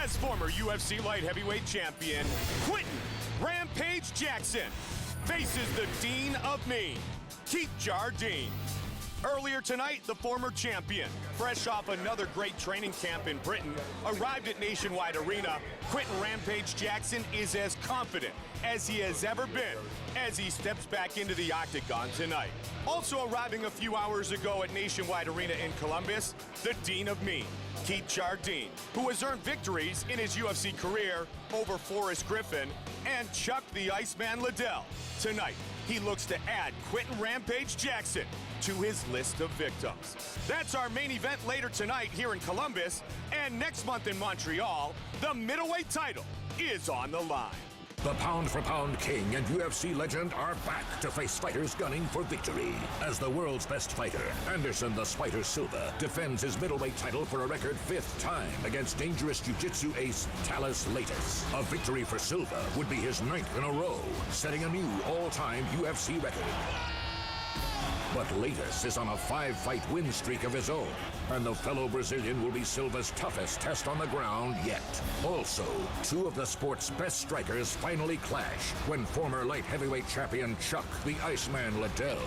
as former UFC light heavyweight champion Quinton Rampage Jackson faces the Dean of Me, Keith Jardine. Earlier tonight, the former champion, fresh off another great training camp in Britain, arrived at Nationwide Arena. Quinton Rampage Jackson is as confident as he has ever been as he steps back into the octagon tonight. Also arriving a few hours ago at Nationwide Arena in Columbus, the Dean of Me, Keith Jardine, who has earned victories in his UFC career over Forrest Griffin and Chuck the Iceman Liddell. Tonight, he looks to add Quinton Rampage Jackson to his list of victims. That's our main event later tonight here in Columbus, and next month in Montreal, the middleweight title is on the line. The pound-for-pound king and UFC legend are back to face fighters gunning for victory. As the world's best fighter, Anderson the Spider Silva defends his middleweight title for a record 5th time against dangerous jiu-jitsu ace Talis Latus. A victory for Silva would be his 9th in a row, setting a new all-time UFC record. But Latus is on a 5-fight win streak of his own, and the fellow Brazilian will be Silva's toughest test on the ground yet. Also, 2 of the sport's best strikers finally clash when former light heavyweight champion Chuck the Iceman Liddell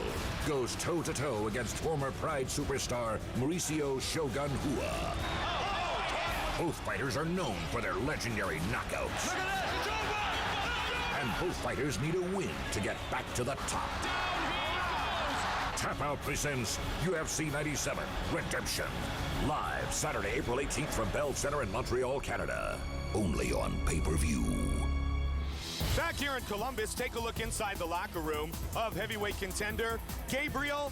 goes toe-to-toe against former Pride superstar Mauricio Shogun Rua. Both fighters are known for their legendary knockouts. And both fighters need a win to get back to the top. Tap Out presents UFC 97 Redemption. Live Saturday, April 18th from Bell Center in Montreal, Canada. Only on pay-per-view. Back here in Columbus, take a look inside the locker room of heavyweight contender Gabriel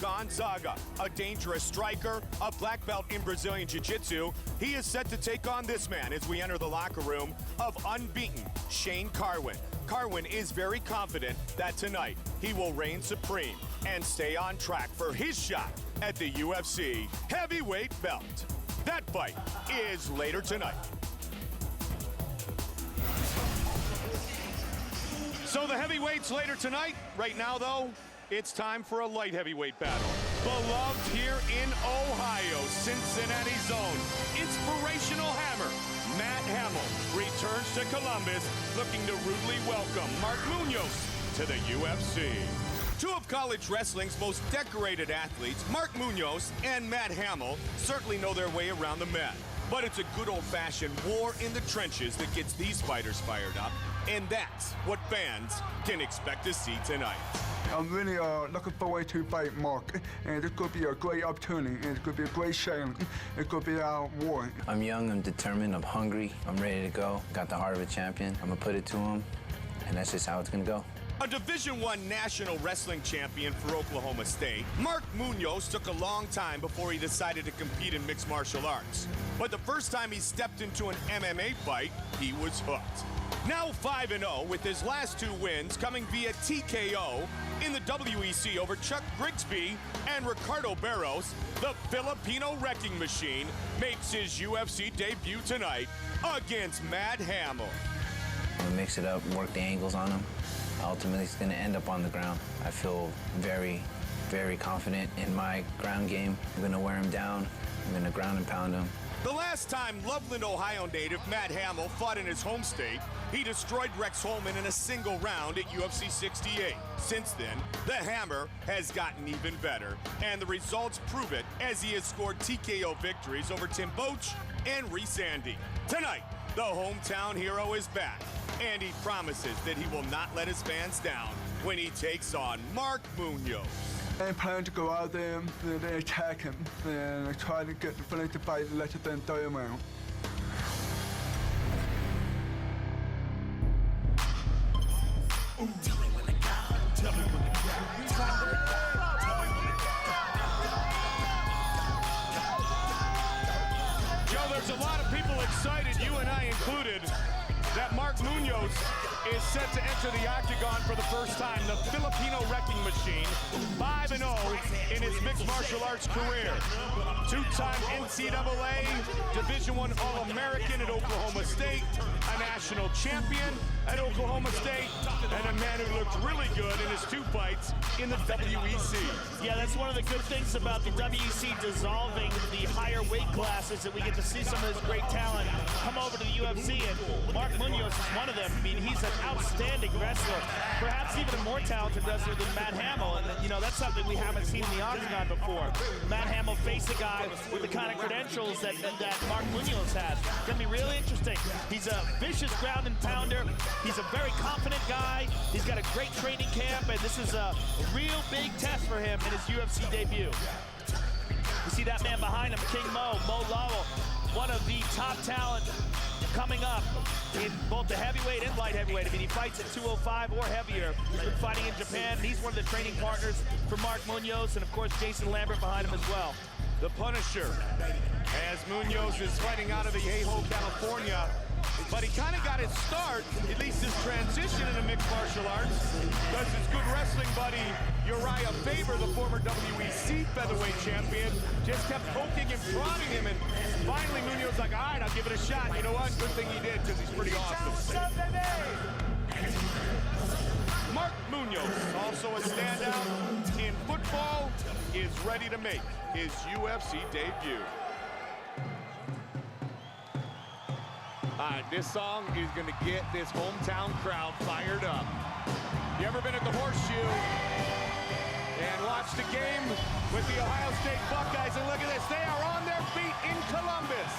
Gonzaga, a dangerous striker, a black belt in Brazilian Jiu-Jitsu. He is set to take on this man as we enter the locker room of unbeaten Shane Carwin. Carwin is very confident that tonight he will reign supreme and stay on track for his shot at the UFC heavyweight belt. That fight is later tonight. So the heavyweights later tonight. Right now, though, it's time for a light heavyweight battle. Beloved here in Ohio, Cincinnati's own inspirational hammer, Matt Hamill, returns to Columbus looking to rudely welcome Mark Munoz to the UFC. 2 of college wrestling's most decorated athletes, Mark Munoz and Matt Hamill, certainly know their way around the mat. But it's a good old-fashioned war in the trenches that gets these fighters fired up, and that's what fans can expect to see tonight. I'm really looking forward to fight Mark, and it's going to be a great opportunity, and it's going to be a great challenge. It's going to be our war. I'm young, I'm determined, I'm hungry, I'm ready to go. Got the heart of a champion. I'm going to put it to him, and that's just how it's going to go. A Division I national wrestling champion for Oklahoma State, Mark Munoz took a long time before he decided to compete in mixed martial arts. But the first time he stepped into an MMA fight, he was hooked. Now 5-0 with his last 2 wins coming via TKO in the WEC over Chuck Grigsby and Ricardo Barros, the Filipino wrecking machine makes his UFC debut tonight against Matt Hamill. I'm going to mix it up, work the angles on him. Ultimately, it's going to end up on the ground. I feel very, very confident in my ground game. I'm going to wear him down. I'm going to ground and pound him. The last time Loveland, Ohio native Matt Hamill fought in his home state, he destroyed Rex Holman in a single round at UFC 68. Since then, the Hammer has gotten even better, and the results prove it as he has scored TKO victories over Tim Boetsch and Reese Andy. Tonight, the hometown hero is back, and he promises that he will not let his fans down when he takes on Mark Munoz. I plan to go out there and attack him and try to get the finish the fight less than 30 rounds. Joe, there's a lot of people excited, you and I included, that Mark Munoz is set to enter the octagon for the first time. The Filipino wrecking machine, 5-0 in his mixed martial arts career. 2-time NCAA, Division I All-American at Oklahoma State, a national champion at Oklahoma State, and a man who looked really good in his 2 fights in the WEC. Yeah, that's one of the good things about the WEC dissolving the higher weight classes, that we get to see some of this great talent come UFC, and Mark Munoz is one of them. I mean, he's an outstanding wrestler, perhaps even a more talented wrestler than Matt Hamill, and you know, that's something we haven't seen in the octagon before. Matt Hamill faced a guy with the kind of credentials that Mark Munoz has. It's gonna be really interesting. He's a vicious ground and pounder. He's a very confident guy. He's got a great training camp, and this is a real big test for him in his UFC debut. You see that man behind him, King Mo Lawal, one of the top talent coming up in both the heavyweight and light heavyweight. I mean, he fights at 205 or heavier. He's been fighting in Japan. He's one of the training partners for Mark Munoz, and of course, Jason Lambert behind him as well. The Punisher, as Munoz is fighting out of the Ajo, California. But he kind of got his start, at least his transition into mixed martial arts, because his good wrestling buddy, Uriah Faber, the former WEC featherweight champion, just kept poking and prodding him, and finally Munoz like, all right, I'll give it a shot. You know what? Good thing he did, because he's pretty awesome. Mark Munoz, also a standout in football, is ready to make his UFC debut. This song is going to get this hometown crowd fired up. You ever been at the Horseshoe and watched a game with the Ohio State Buckeyes? And look at this, they are on their feet in Columbus.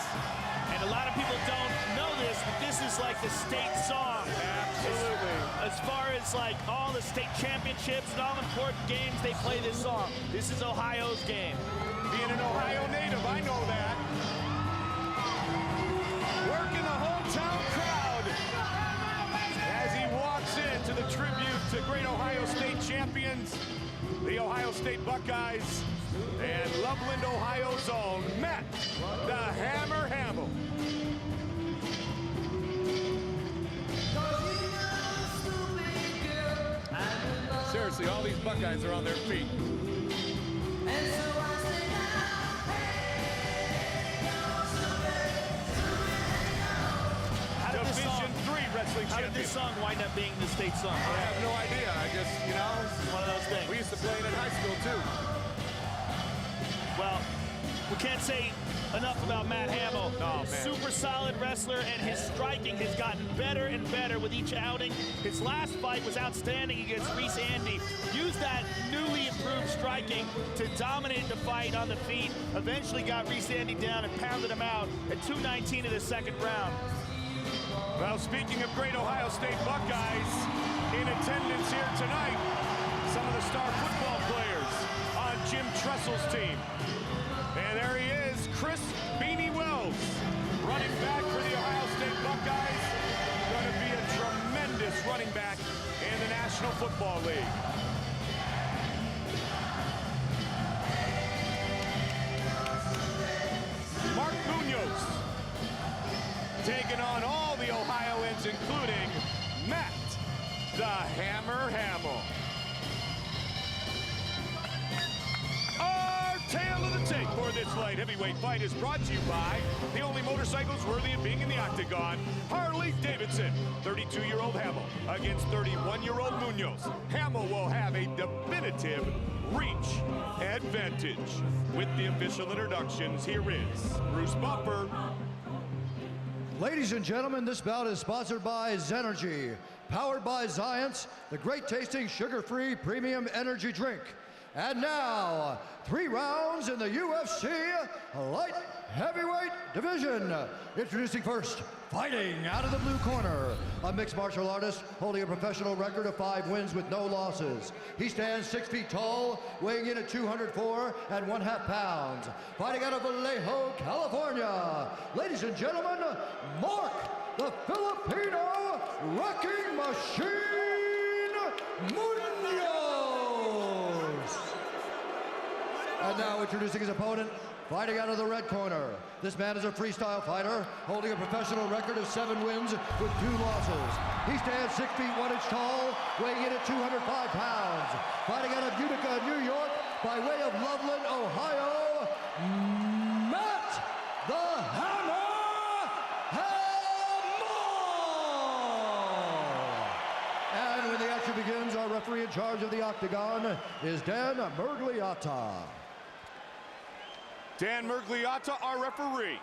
And a lot of people don't know this, but this is like the state song. Absolutely. As far as like all the state championships and all important games, they play this song. This is Ohio's game. Being an Ohio native, I know that. Working the hometown crowd as he walks into the tribute to great Ohio State champions, the Ohio State Buckeyes, and Loveland, Ohio's own Matt the Hammer Hamill. Seriously, all these Buckeyes are on their feet. Division III wrestling champion. How did this song wind up being the state song? I have no idea. I just, you know, It's one of those things. we used to play it in high school too. Well, we can't say enough about Matt Hamill. Oh, man. Super solid wrestler, and his striking has gotten better and better with each outing. His last fight was outstanding against Reese Andy. Used that newly improved striking to dominate the fight on the feet. Eventually got Reese Andy down and pounded him out at 2:19 in the second round. Well, speaking of great Ohio State Buckeyes, in attendance here tonight, some of the star football players on Jim Tressel's team. And there he is, Chris Beanie Wells, running back for the Ohio State Buckeyes. Going to be a tremendous running back in the National Football League. Mark Munoz taking on all the Ohioans, including Matt the Hammer Hamill. Our tale of the tape for this light heavyweight fight is brought to you by the only motorcycles worthy of being in the octagon, Harley Davidson. 32-year-old Hamill against 31-year-old Munoz. Hamill will have a definitive reach advantage. With the official introductions, here is Bruce Buffer. Ladies and gentlemen, this bout is sponsored by Zenergy, powered by Zions, the great tasting sugar-free premium energy drink. And now, 3 rounds in the UFC light heavyweight division. Introducing first, fighting out of the blue corner, a mixed martial artist holding a professional record of 5 wins with no losses. He stands 6 feet tall, weighing in at 204 1/2 pounds. Fighting out of Vallejo, California, ladies and gentlemen, Mark the Filipino Wrecking Machine Munoz. And now introducing his opponent, fighting out of the red corner. This man is a freestyle fighter, holding a professional record of 7 wins with 2 losses. He stands 6 feet 1 inch tall, weighing in at 205 pounds. Fighting out of Utica, New York, by way of Loveland, Ohio, Matt the Hammer Hamill. And when the action begins, our referee in charge of the octagon is Dan Mergliotta. Dan Mergliotta, our referee.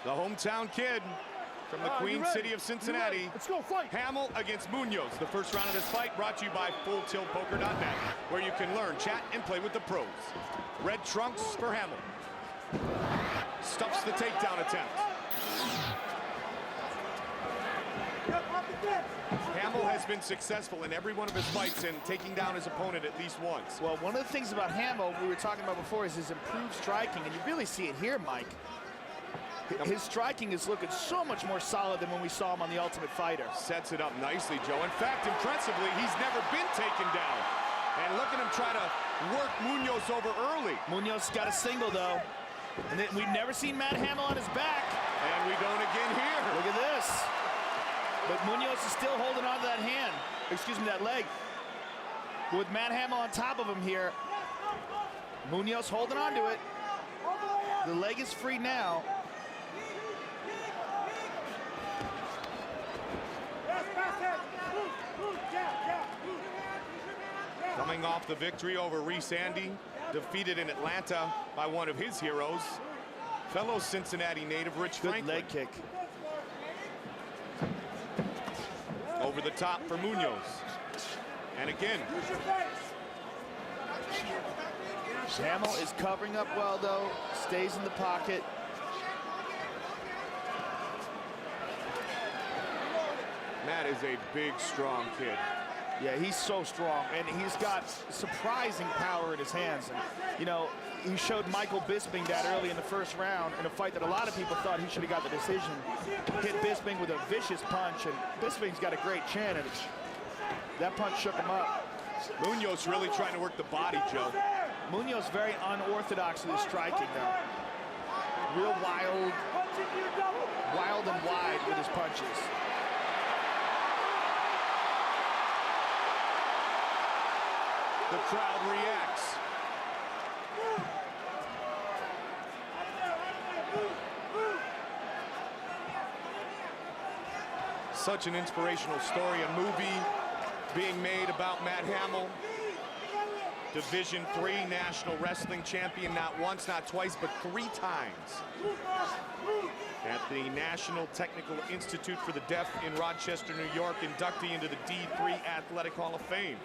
The hometown kid from the Queen City of Cincinnati. Let's go, fight. Hamill against Munoz. The first round of this fight brought to you by FullTiltPoker.net, where you can learn, chat, and play with the pros. Red trunks for Hamill. Stuffs the takedown attempt. Hamill has been successful in every one of his fights in taking down his opponent at least once. Well, one of the things about Hamill we were talking about before is his improved striking, and you really see it here, Mike. His striking is looking so much more solid than when we saw him on The Ultimate Fighter. Sets it up nicely, Joe. In fact, impressively, he's never been taken down. And look at him try to work Munoz over early. Munoz got a single, though. And we've never seen Matt Hamill on his back. And we don't again here. Look at this. But Munoz is still holding on to that hand. Excuse me, that leg. With Matt Hamill on top of him here. Munoz holding on to it. The leg is free now. Coming off the victory over Reese Andy, defeated in Atlanta by one of his heroes, fellow Cincinnati native Rich Franklin. Good leg kick. Over the top for Munoz. And again. Hamill is covering up well, though. Stays in the pocket. Matt is a big, strong kid. Yeah, he's so strong, and he's got surprising power in his hands. And, you know, he showed Michael Bisping that early in the first round in a fight that a lot of people thought he should have got the decision. Hit Bisping with a vicious punch, and Bisping's got a great chin, and that punch shook him up. Munoz really trying to work the body, Joe. Munoz very unorthodox with his striking, though. Real wild and wide with his punches. The crowd reacts. Such an inspirational story, a movie being made about Matt Hamill. Division III National Wrestling Champion, not once, not twice, but 3 times. At the National Technical Institute for the Deaf in Rochester, New York, inductee into the D3 Athletic Hall of Fame.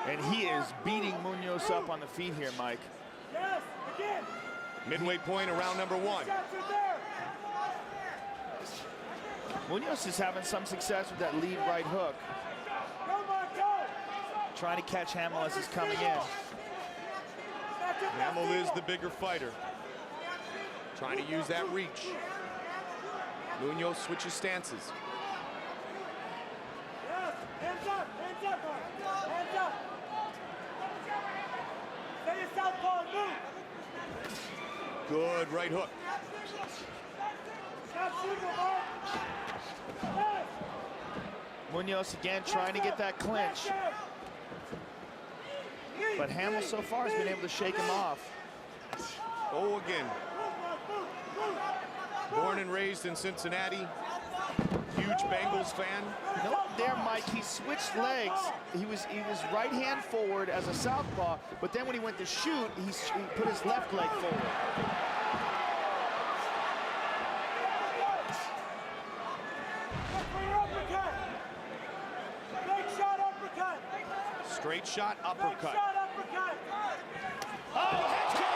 And he is beating Munoz up on the feet here, Mike. Midway point of round number 1. Munoz is having some success with that lead right hook. Trying to catch Hamill as he's coming in. Hamill is the bigger fighter. Trying to use that reach. Munoz switches stances. Hands up, hands up, hands up. Stay in southpaw and move. Good right hook. Stop shooting, Mark. Munoz again trying to get that clinch. But Hamill so far has been able to shake him off. Oh, again. Born and raised in Cincinnati. Huge Bengals fan. No, there, Mike, he switched legs. He was right hand forward as a southpaw, but then when he went to shoot, he put his left leg forward. Straight shot, uppercut. Oh, head kick!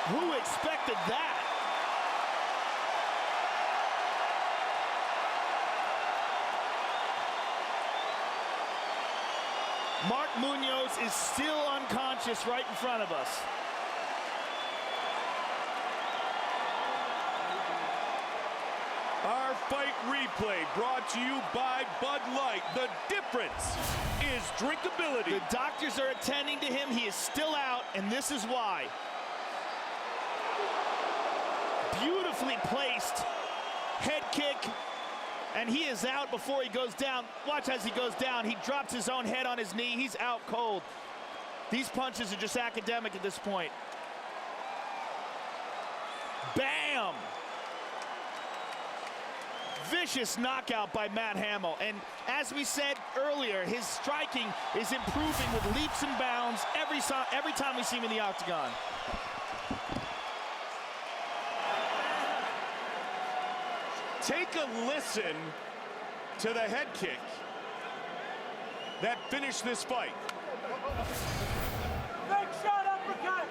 Who expected that? Mark Munoz is still unconscious right in front of us. Our fight replay brought to you by Bud Light. The difference is drinkability. The doctors are attending to him. He is still out, and this is why. Beautifully placed head kick, and he is out before he goes down. Watch as he goes down. He drops his own head on his knee. He's out cold. These punches are just academic at this point. Bam! vicious knockout by Matt Hamill. And as we said earlier, his striking is improving with leaps and bounds every time we see him in the octagon. Take a listen to the head kick that finished this fight. Big shot, uppercut.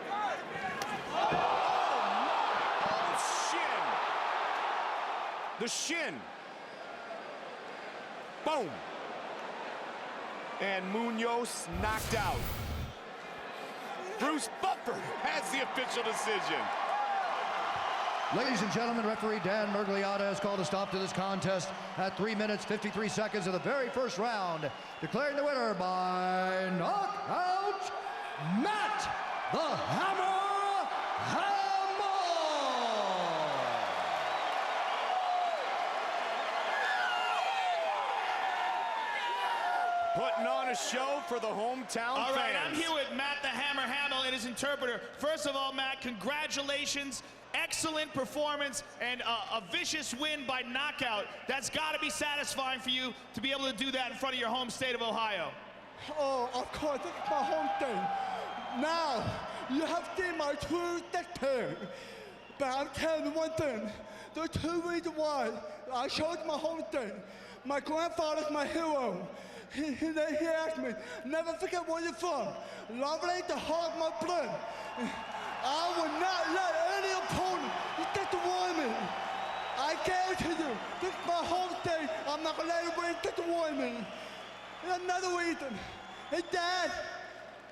The shin. Boom. And Munoz knocked out. Bruce Buffer has the official decision. Ladies and gentlemen, referee Dan Mergliata has called a stop to this contest at 3 minutes, 53 seconds of the very first round, declaring the winner by knockout, Matt the Hammer Hamill! Putting on a show for the hometown All right, fans. I'm here with Matt the Hammer Hamill and his interpreter. First of all, Matt, congratulations. Excellent performance and a vicious win by knockout. That's got to be satisfying for you to be able to do that in front of your home state of Ohio. Oh, of course, this is my home thing. Now, you have seen my true dictator. But I'm telling you one thing. There are two reasons why I chose my home state. My grandfather's my hero. He asked me, never forget where you're from. Lovely to heart of my blood. I will not let any opponent get to warn me. I guarantee you, this is my home state. I'm not going to let anybody get to warn me. And another reason, hey Dad,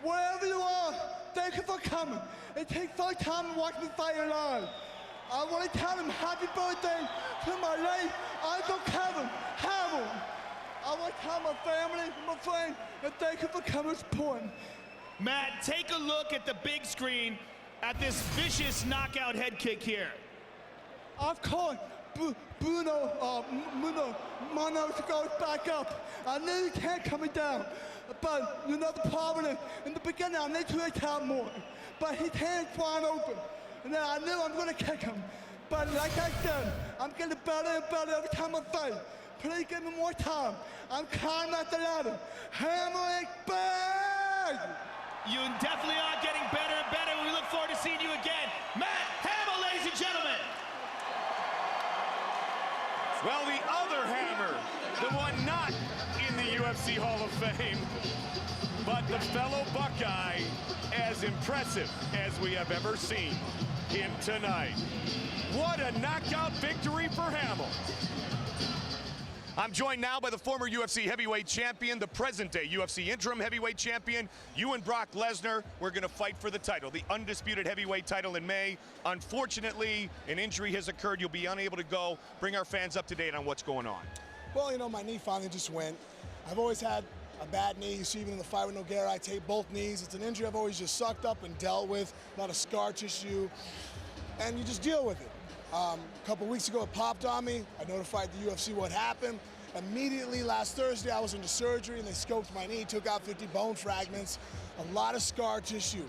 wherever you are, thank you for coming. It takes some time to watch me fight live. I want to tell him happy birthday to my late Uncle Kevin Hamill. I want to tell my family, my friends, and thank you for coming and supporting. Matt, take a look at the big screen at this vicious knockout head kick here. Of course, Munoz goes back up. I knew he can't coming down. But you know the problem is, in the beginning, I need to attack more. But his hands wide open. And then I knew I'm gonna kick him. But like I said, I'm getting better and better every time I fight. Please give me more time. I'm climbing up the ladder. Hammering big! You definitely are getting better and better. We look forward to seeing you again. Matt Hamill, ladies and gentlemen. Well, the other Hammer, the one not in the UFC Hall of Fame, but the fellow Buckeye, as impressive as we have ever seen him tonight. What a knockout victory for Hamill. I'm joined now by the former UFC heavyweight champion, the present-day UFC interim heavyweight champion, you and Brock Lesnar. We're going to fight for the title, the undisputed heavyweight title in May. Unfortunately, an injury has occurred. You'll be unable to go. Bring our fans up to date on what's going on. Well, you know, my knee finally just went. I've always had a bad knee. You see, even in the fight with Nogueira, I taped both knees. It's an injury I've always just sucked up and dealt with, a lot of scar tissue, and you just deal with it. A couple weeks ago, it popped on me. I notified the UFC what happened. Immediately last Thursday, I was into surgery and they scoped my knee, took out 50 bone fragments, a lot of scar tissue.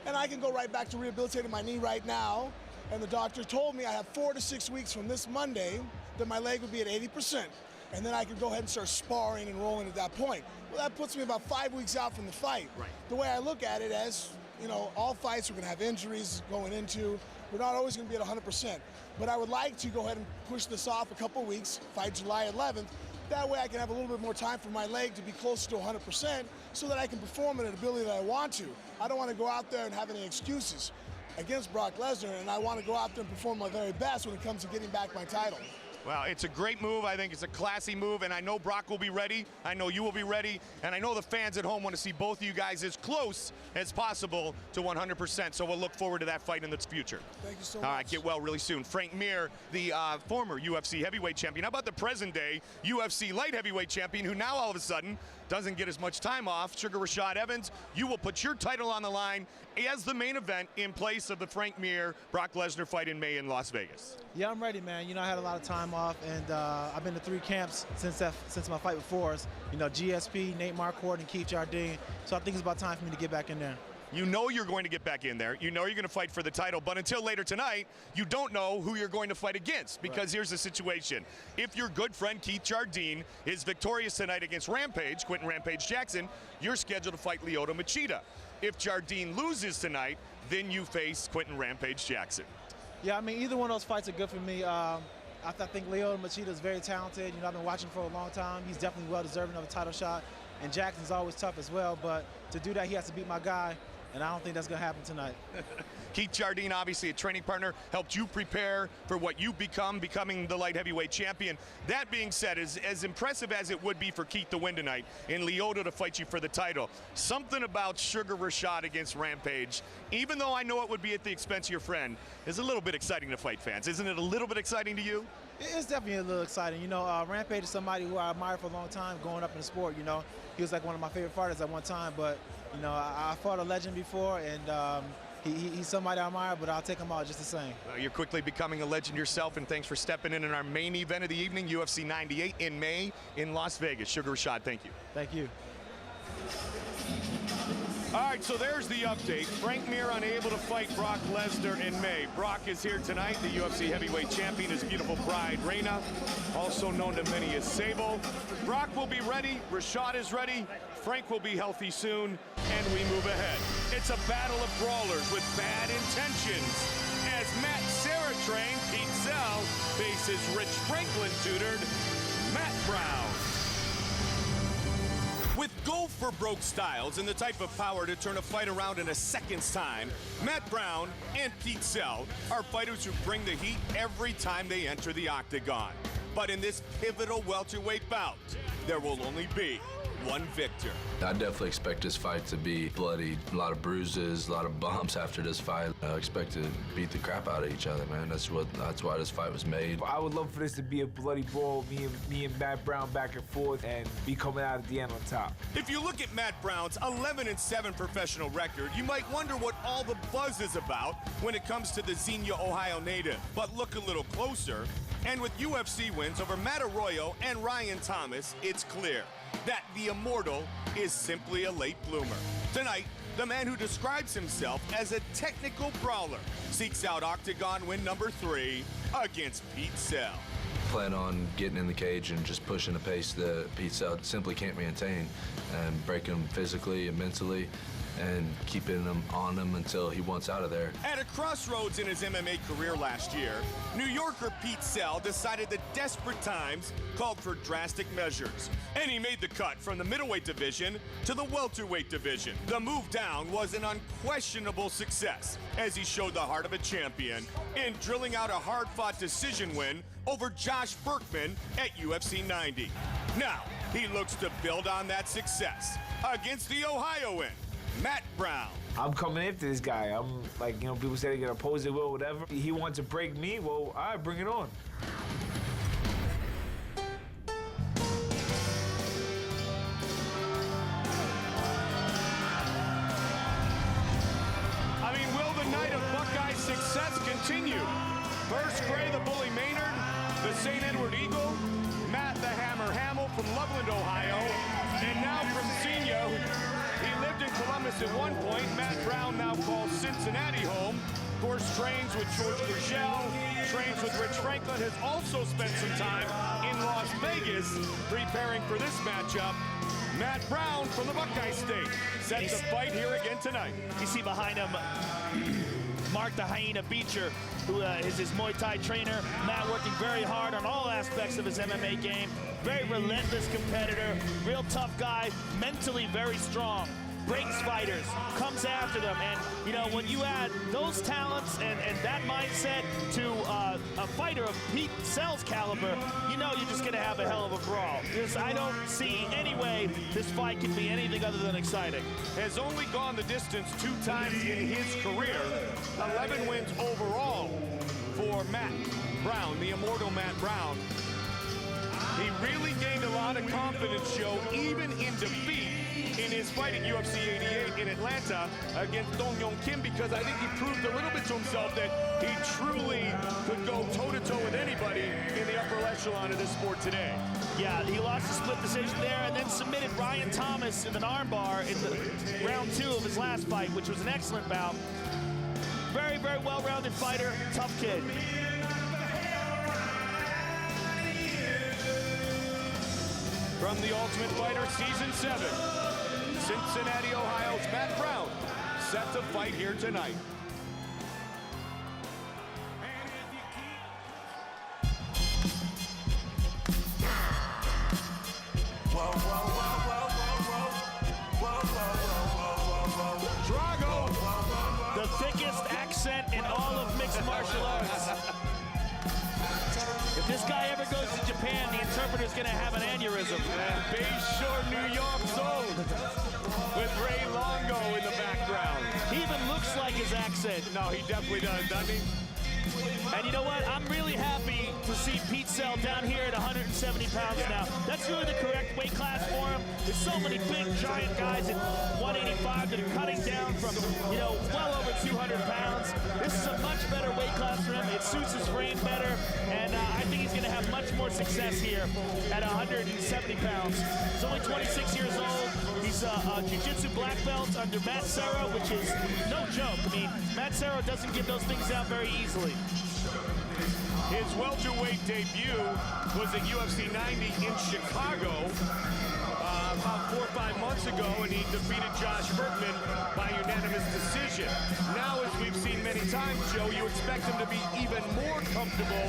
And I can go right back to rehabilitating my knee right now. And the doctor told me I have 4 to 6 weeks from this Monday that my leg would be at 80%. And then I could go ahead and start sparring and rolling at that point. Well, that puts me about 5 weeks out from the fight. Right. The way I look at it as, you know, all fights we're gonna have injuries going into. We're not always gonna be at 100%. But I would like to go ahead and push this off a couple weeks, fight July 11th. That way I can have a little bit more time for my leg to be closer to 100% so that I can perform at an ability that I want to. I don't want to go out there and have any excuses against Brock Lesnar, and I want to go out there and perform my very best when it comes to getting back my title. Well, it's a great move. I think it's a classy move, and I know Brock will be ready. I know you will be ready, and I know the fans at home want to see both of you guys as close as possible to 100%, so we'll look forward to that fight in the future. Thank you so much. All right, get well really soon. Frank Mir, the former UFC heavyweight champion. How about the present-day UFC light heavyweight champion, who now all of a sudden doesn't get as much time off? Sugar Rashad Evans, you will put your title on the line as the main event in place of the Frank Mir Brock Lesnar fight in May in Las Vegas. Yeah, I'm ready, man. You know, I had a lot of time off, and I've been to 3 camps since my fight with Forrest. You know, GSP, Nate Marquardt, and Keith Jardine. So I think it's about time for me to get back in there. You know you're going to get back in there. You know you're going to fight for the title. But until later tonight, you don't know who you're going to fight against. Because here's the situation. If your good friend Keith Jardine is victorious tonight against Rampage, Quinton Rampage Jackson, you're scheduled to fight Lyoto Machida. If Jardine loses tonight, then you face Quinton Rampage Jackson. Yeah, I mean, either one of those fights are good for me. I think Lyoto Machida is very talented. You know, I've been watching for a long time. He's definitely well deserving of a title shot. And Jackson's always tough as well. But to do that, he has to beat my guy. And I don't think that's going to happen tonight. Keith Jardine, obviously a training partner, helped you prepare for what you becoming the light heavyweight champion. That being said, as impressive as it would be for Keith to win tonight and Lyoto to fight you for the title, something about Sugar Rashad against Rampage, even though I know it would be at the expense of your friend, is a little bit exciting to fight fans. Isn't it a little bit exciting to you? It's definitely a little exciting. You know, Rampage is somebody who I admired for a long time growing up in the sport. You know, he was like one of my favorite fighters at one time. But, you know, I fought a legend before, and he's somebody I admire, but I'll take him out just the same. You're quickly becoming a legend yourself, and thanks for stepping in our main event of the evening, UFC 98 in May in Las Vegas. Sugar Rashad, thank you. Thank you. All right, so there's the update. Frank Mir unable to fight Brock Lesnar in May. Brock is here tonight, the UFC heavyweight champion, his beautiful bride, Reina, also known to many as Sable. Brock will be ready, Rashad is ready, Frank will be healthy soon, and we move ahead. It's a battle of brawlers with bad intentions. As Matt Sarah-trained Pete Zell faces Rich Franklin-tutored Matt Brown. With go-for-broke styles and the type of power to turn a fight around in a second's time, Matt Brown and Pete Zell are fighters who bring the heat every time they enter the octagon. But in this pivotal welterweight bout, there will only be one victor. I definitely expect this fight to be bloody. A lot of bruises, a lot of bumps after this fight. I expect to beat the crap out of each other, man. That's why this fight was made. I would love for this to be a bloody brawl, me and Matt Brown back and forth, and be coming out at the end on top. If you look at Matt Brown's 11-7 professional record, you might wonder what all the buzz is about when it comes to the Xenia, Ohio native. But look a little closer, and with UFC wins over Matt Arroyo and Ryan Thomas, it's clear that the immortal is simply a late bloomer. Tonight, the man who describes himself as a technical brawler seeks out octagon win number 3 against Pete Zell. Plan on getting in the cage and just pushing a pace that Pete Zell simply can't maintain, and breaking him physically and mentally, and keeping him on him until he wants out of there. At a crossroads in his MMA career last year, New Yorker Pete Zell decided that desperate times called for drastic measures, and he made the cut from the middleweight division to the welterweight division. The move down was an unquestionable success, as he showed the heart of a champion in drilling out a hard-fought decision win over Josh Berkman at UFC 90. Now, he looks to build on that success against the Ohioan, Matt Brown. I'm coming after this guy. I'm like, you know, people say they're gonna oppose it, well, whatever. He wants to break me, well, all right, bring it on. I mean, will the night of Buckeye's success continue? First, Gray the Bully Maynard, the St. Edward Eagle, Matt the Hammer Hamill from Loveland, Ohio, and now from Senior. He lived in Columbus at one point. Matt Brown now calls Cincinnati home. Of course, trains with George Burchell, trains with Rich Franklin, has also spent some time in Las Vegas preparing for this matchup. Matt Brown from the Buckeye State sets the fight here again tonight. You see behind him Mark the Hyena Beecher, who is his Muay Thai trainer. Matt working very hard on all aspects of his MMA game. Very relentless competitor, real tough guy, mentally very strong. Breaks fighters, comes after them, and you know, when you add those talents and that mindset to a fighter of Pete Zell's caliber, you know you're just gonna have a hell of a brawl. Because I don't see any way this fight can be anything other than exciting. Has only gone the distance 2 times in his career, 11 wins overall for Matt Brown, the immortal Matt Brown. He really gained a lot of confidence, Joe, even in defeat in his fight at UFC 88 in Atlanta against Dong Yong Kim, because I think he proved a little bit to himself that he truly could go toe-to-toe with anybody in the upper echelon of this sport today. Yeah, he lost a split decision there and then submitted Ryan Thomas in an armbar in the round 2 of his last fight, which was an excellent bout. Very, very well-rounded fighter, tough kid. From The Ultimate Fighter Season 7, Cincinnati, Ohio's Matt Brown set to fight here tonight. Drago! The thickest accent in all of mixed martial arts. If this guy ever goes to Japan, the interpreter's gonna have an aneurysm. Bayshore, New York zone with Ray Longo in the background. He even looks like his accent. No, he definitely does, doesn't he? And you know what? I'm really happy to see Pete Sell down here at 170 pounds now. That's really the correct weight class for him. There's so many big, giant guys at 185 that are cutting down from, you know, well over 200 pounds. This is a much better weight class for him. It suits his frame better, and I think he's going to have much more success here at 170 pounds. He's only 26 years old. He's a jiu-jitsu black belt under Matt Serra, which is no joke. I mean, Matt Serra doesn't give those things out very easily. His welterweight debut was at UFC 90 in Chicago about 4 or 5 months ago, and he defeated Josh Bergman by unanimous decision. Now, as we've seen many times, Joe, you expect him to be even more comfortable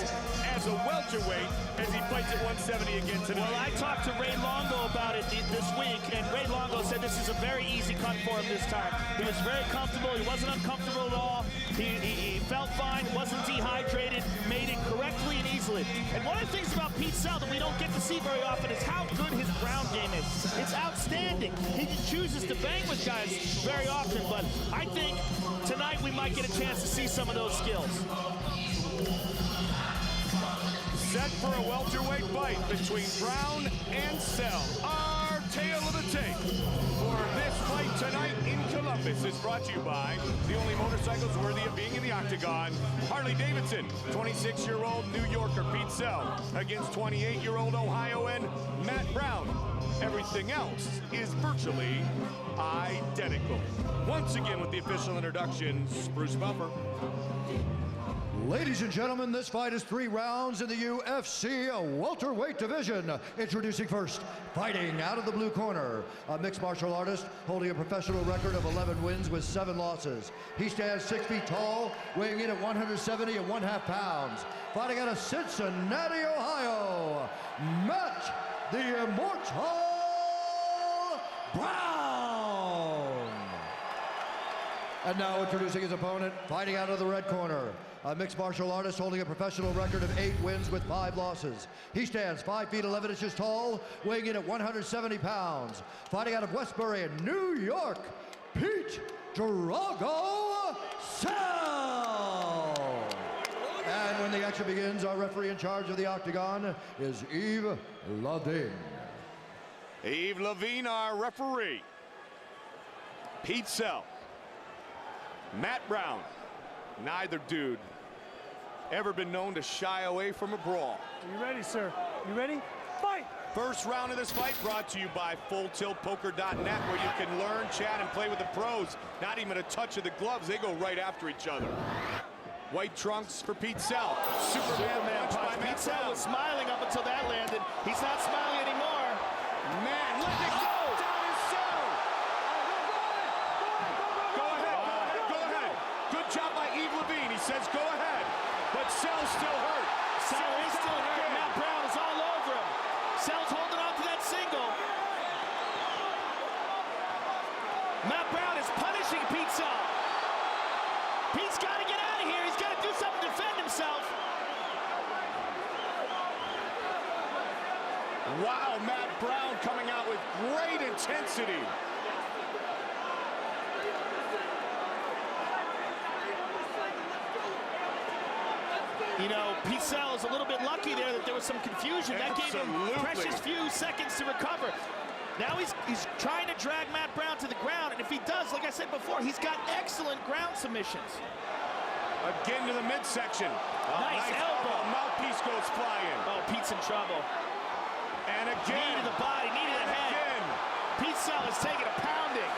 as a welterweight as he fights at 170 again tonight. Well, I talked to Ray Longo about it this week, and Ray Longo said this is a very easy cut for him this time. He was very comfortable. He wasn't uncomfortable at all. He felt fine, wasn't dehydrated, made it correctly and easily. And one of the things about Pete Sell that we don't get to see very often is how good his ground game is. It's outstanding. He just chooses to bang with guys very often, but I think tonight we might get a chance to see some of those skills. Set for a welterweight fight between Brown and Sell. Our tale of the tape for this fight tonight in Columbus is brought to you by the only motorcycles worthy of being in the octagon, Harley-Davidson. 26-year-old New Yorker Pete Sell against 28-year-old Ohioan Matt Brown. Everything else is virtually identical. Once again with the official introductions, Bruce Buffer. Ladies and gentlemen, this fight is 3 rounds in the UFC welterweight division. Introducing first, fighting out of the blue corner, a mixed martial artist holding a professional record of 11 wins with 7 losses. He stands 6 feet tall, weighing in at 170.5 pounds. Fighting out of Cincinnati, Ohio, Matt the Immortal Brown. And now introducing his opponent, fighting out of the red corner, a mixed martial artist holding a professional record of 8 wins with 5 losses. He stands 5 feet 11 inches tall, weighing in at 170 pounds. Fighting out of Westbury, New York, Pete Drago Sell. And when the action begins, our referee in charge of the octagon is Yves Levine. Yves Levine, our referee. Pete Sell. Matt Brown. Neither dude ever been known to shy away from a brawl. Are you ready, sir? You ready? Fight! First round of this fight brought to you by FullTiltPoker.net, where you can learn, chat, and play with the pros. Not even a touch of the gloves. They go right after each other. White trunks for Pete Sell. Superman punch by Matt Pete Sell Brown. was smiling up until that landed. He's not smiling anymore. Man, let it go! Down his Sell! Go ahead. Good job by Yves Levine. He says go ahead. But Sell's still hurt. Sell is still hurt. Matt Brown is all over him. Sell's holding on to that single. Matt Brown is punishing Pete Sell. Pete's got to get out of here. He's got to do something to defend himself. Wow, Matt Brown coming out with great intensity. You know, Pete Sell is a little bit lucky there that there was some confusion. That gave him precious few seconds to recover. Now he's trying to drag Matt Brown to the ground, and if he does, like I said before, he's got excellent ground submissions. Again to the midsection. Nice elbow. Mouthpiece goes flying. Oh, Pete's in trouble. And again. Knee to the body, knee to the head. Again. Pete Sell is taking a pounding.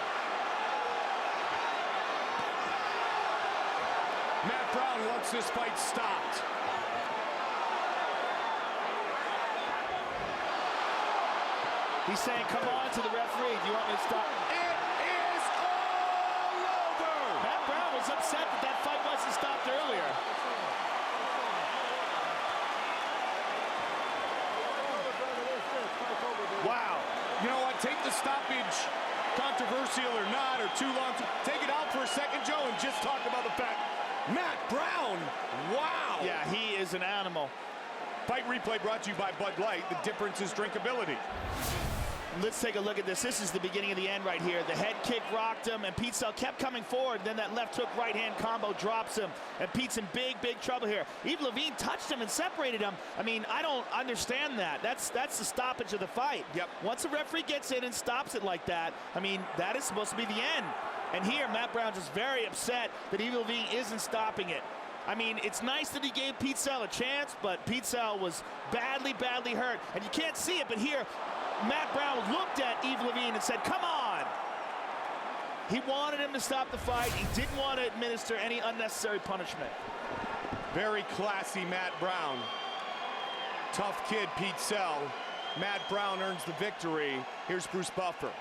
Matt Brown wants this fight stopped. He's saying, come on to the referee. Do you want me to stop? It is all over. Matt Brown was upset that that fight wasn't stopped earlier. Wow. You know what? Take the stoppage, controversial or not, or too long. Take it out for a second, Joe, and just talk about the fact. Matt Brown, wow. Yeah, he is an animal. Fight replay brought to you by Bud Light. The difference is drinkability. Let's take a look at this. This is the beginning of the end right here. The head kick rocked him, and Pete Sell kept coming forward. Then that left hook, right hand combo drops him, and Pete's in big, big trouble here. Yves Lavigne touched him and separated him. I mean, I don't understand that. That's the stoppage of the fight. Yep. Once a referee gets in and stops it like that, I mean, that is supposed to be the end. And here, Matt Brown just very upset that Yves Lavigne isn't stopping it. I mean, it's nice that he gave Pete Sell a chance, but Pete Sell was badly, badly hurt. And you can't see it, but here, Matt Brown looked at Yves Lavigne and said, come on. He wanted him to stop the fight. He didn't want to administer any unnecessary punishment. Very classy Matt Brown. Tough kid, Pete Sell. Matt Brown earns the victory. Here's Bruce Buffer.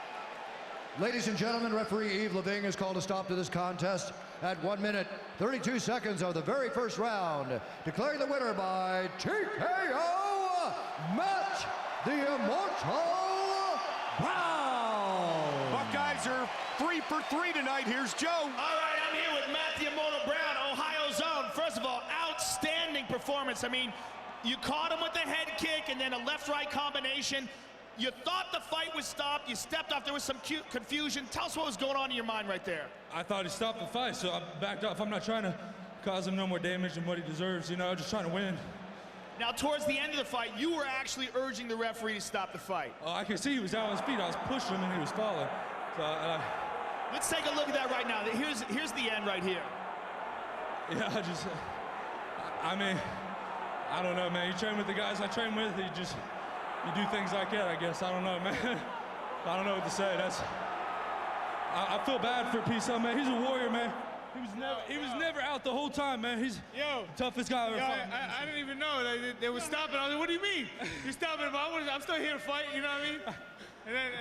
Ladies and gentlemen, referee Yves Lavigne has called a stop to this contest at 1 minute, 32 seconds of the very first round, declaring the winner by TKO, Matt the Immortal Brown. Buckeyes are 3 for 3 tonight. Here's Joe. All right, I'm here with Matt the Immortal Brown, Ohio's own. First of all, outstanding performance. I mean, you caught him with the head kick and then a left-right combination. You thought the fight was stopped. You stepped off. There was some confusion. Tell us what was going on in your mind right there. I thought he stopped the fight, so I backed off. I'm not trying to cause him no more damage than what he deserves. You know, just trying to win. Now, towards the end of the fight, you were actually urging the referee to stop the fight. Oh, I could see he was out on his feet. I was pushing him, and he was falling. So, let's take a look at that right now. Here's the end right here. Yeah, I mean, I don't know, man. You train with the guys I train with, you do things like that, I guess. I don't know, man. I don't know what to say. I feel bad for Pete Sell, man. He's a warrior, man. He was never out the whole time, man. He's the toughest guy I've ever fought. I didn't even know they were stopping. I was like, what do you mean? You're stopping him? I'm still here to fight, you know what I mean? And then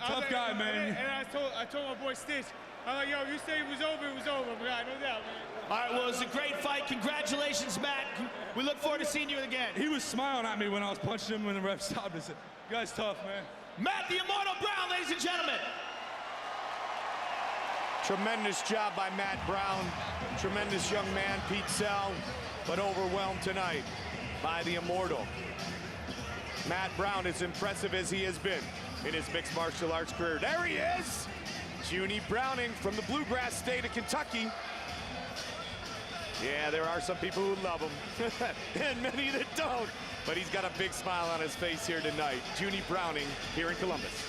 tough guy, man. And I told my boy Stitch, I'm like, yo, you say it was over, it was over. But no doubt, man. All right, well, it was a great fight. Congratulations, Matt. We look forward to seeing you again. He was smiling at me when I was punching him when the ref stopped. I said, you guys tough, man. Matt the Immortal Brown, ladies and gentlemen. Tremendous job by Matt Brown. Tremendous young man, Pete Sell, but overwhelmed tonight by the Immortal. Matt Brown, as impressive as he has been in his mixed martial arts career. There he is, Junie Browning from the Bluegrass State of Kentucky. Yeah, there are some people who love him, and many that don't. But he's got a big smile on his face here tonight. Junie Browning here in Columbus.